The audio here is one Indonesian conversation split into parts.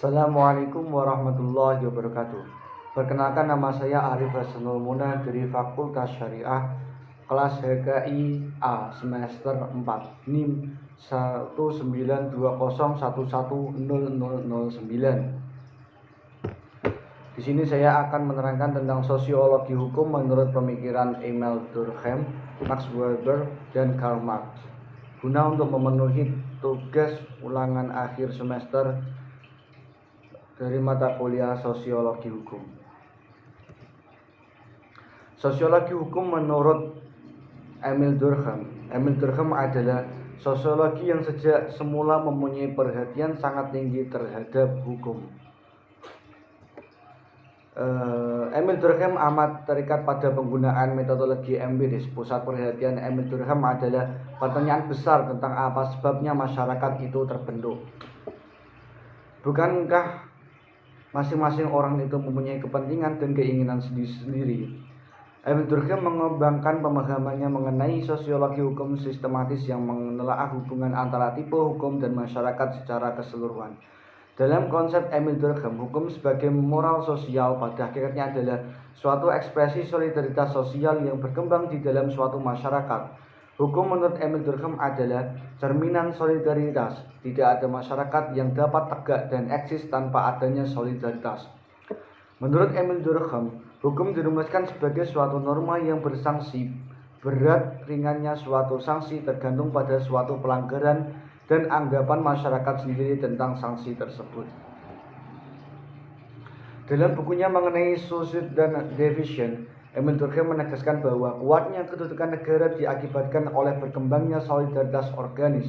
Assalamualaikum warahmatullahi wabarakatuh. Perkenalkan, nama saya Arif Hasanul Muna dari Fakultas Syariah kelas HKI A semester 4 NIM 19201100009. Di sini saya akan menerangkan tentang sosiologi hukum menurut pemikiran Emil Durkheim, Max Weber, dan Karl Marx, guna untuk memenuhi tugas ulangan akhir semester dari mata kuliah sosiologi hukum. Sosiologi hukum menurut Emil Durkheim adalah sosiologi yang sejak semula mempunyai perhatian sangat tinggi terhadap hukum. Emil Durkheim amat terikat pada penggunaan metodologi empiris. Pusat perhatian Emil Durkheim adalah pertanyaan besar tentang apa sebabnya masyarakat itu terbentuk. Bukankah masing-masing orang itu mempunyai kepentingan dan keinginan sendiri-sendiri? Emil Durkheim mengembangkan pemahamannya mengenai sosiologi hukum sistematis yang menelaah hubungan antara tipe hukum dan masyarakat secara keseluruhan. Dalam konsep Emil Durkheim, hukum sebagai moral sosial pada akhirnya adalah suatu ekspresi solidaritas sosial yang berkembang di dalam suatu masyarakat. Hukum menurut Emil Durkheim adalah cerminan solidaritas. Tidak ada masyarakat yang dapat tegak dan eksis tanpa adanya solidaritas. Menurut Emil Durkheim, hukum dirumuskan sebagai suatu norma yang bersanksi. Berat ringannya suatu sanksi tergantung pada suatu pelanggaran dan anggapan masyarakat sendiri tentang sanksi tersebut. Dalam bukunya mengenai Society dan Division, Emil Durkheim menegaskan bahwa kuatnya kedudukan negara diakibatkan oleh berkembangnya solidaritas organis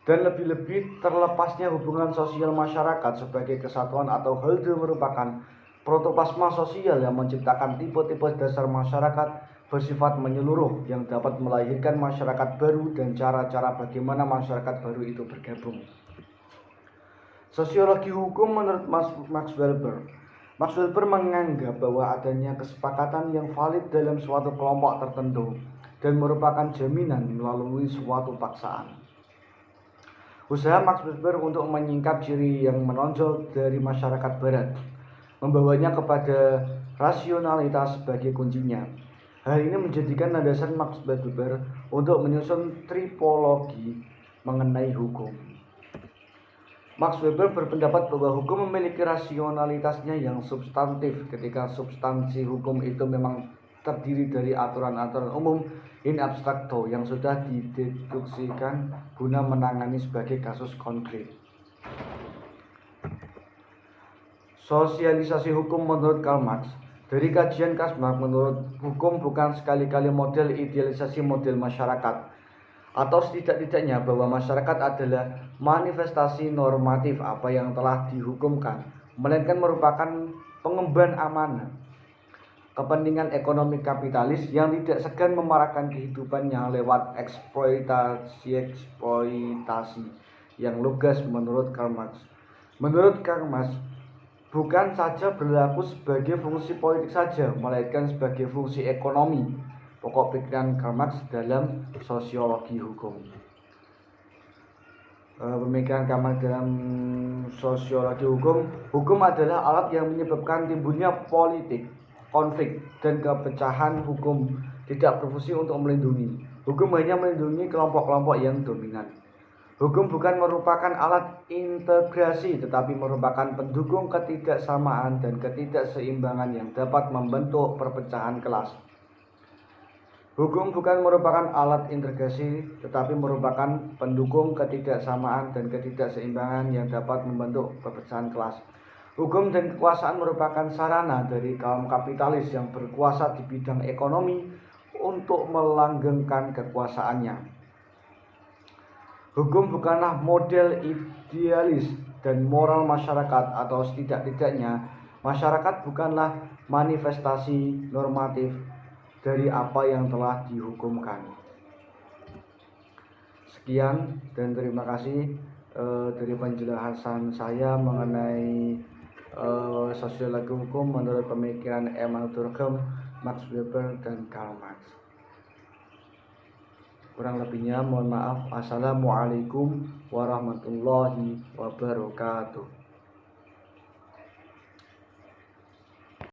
dan lebih-lebih terlepasnya hubungan sosial masyarakat sebagai kesatuan atau halde merupakan protoplasma sosial yang menciptakan tipe-tipe dasar masyarakat bersifat menyeluruh yang dapat melahirkan masyarakat baru dan cara-cara bagaimana masyarakat baru itu bergabung. Sosiologi hukum menurut Max Weber. Max Weber menganggap bahwa adanya kesepakatan yang valid dalam suatu kelompok tertentu dan merupakan jaminan melalui suatu paksaan. Usaha Max Weber untuk menyingkap ciri yang menonjol dari masyarakat barat, membawanya kepada rasionalitas sebagai kuncinya. Hal ini menjadikan landasan Max Weber untuk menyusun tripologi mengenai hukum. Max Weber berpendapat bahwa hukum memiliki rasionalitasnya yang substantif ketika substansi hukum itu memang terdiri dari aturan-aturan umum in abstracto yang sudah dideduksikan guna menangani sebagai kasus konkret. Sosialisasi hukum menurut Karl Marx. Dari kajian Karl Marx, menurut hukum bukan sekali-kali model idealisasi model masyarakat, atau setidak-tidaknya bahwa masyarakat adalah manifestasi normatif apa yang telah dihukumkan, melainkan merupakan pengemban amanah kepentingan ekonomi kapitalis yang tidak segan memarahkan kehidupannya lewat eksploitasi yang lugas menurut Karl Marx. Menurut Karl Marx, bukan saja berlaku sebagai fungsi politik saja, melainkan sebagai fungsi ekonomi. Pokok pikiran Karl Marx dalam sosiologi hukum. Pemikiran Karl Marx dalam sosiologi hukum. Hukum adalah alat yang menyebabkan timbulnya politik, konflik, dan kepecahan. Hukum tidak berfungsi untuk melindungi. Hukum hanya melindungi kelompok-kelompok yang dominan. Hukum bukan merupakan alat integrasi, tetapi merupakan pendukung ketidaksamaan dan ketidakseimbangan yang dapat membentuk perpecahan kelas. Hukum bukan merupakan alat integrasi, tetapi merupakan pendukung ketidaksamaan dan ketidakseimbangan yang dapat membentuk perpecahan kelas. Hukum dan kekuasaan merupakan sarana dari kaum kapitalis yang berkuasa di bidang ekonomi untuk melanggengkan kekuasaannya. Hukum bukanlah model idealis dan moral masyarakat, atau setidak-tidaknya masyarakat bukanlah manifestasi normatif dari apa yang telah dihukumkan. Sekian dan terima kasih dari penjelasan saya mengenai sosiologi hukum menurut pemikiran Emil Durkheim, Max Weber, dan Karl Marx. Kurang lebihnya mohon maaf. Assalamualaikum warahmatullahi wabarakatuh.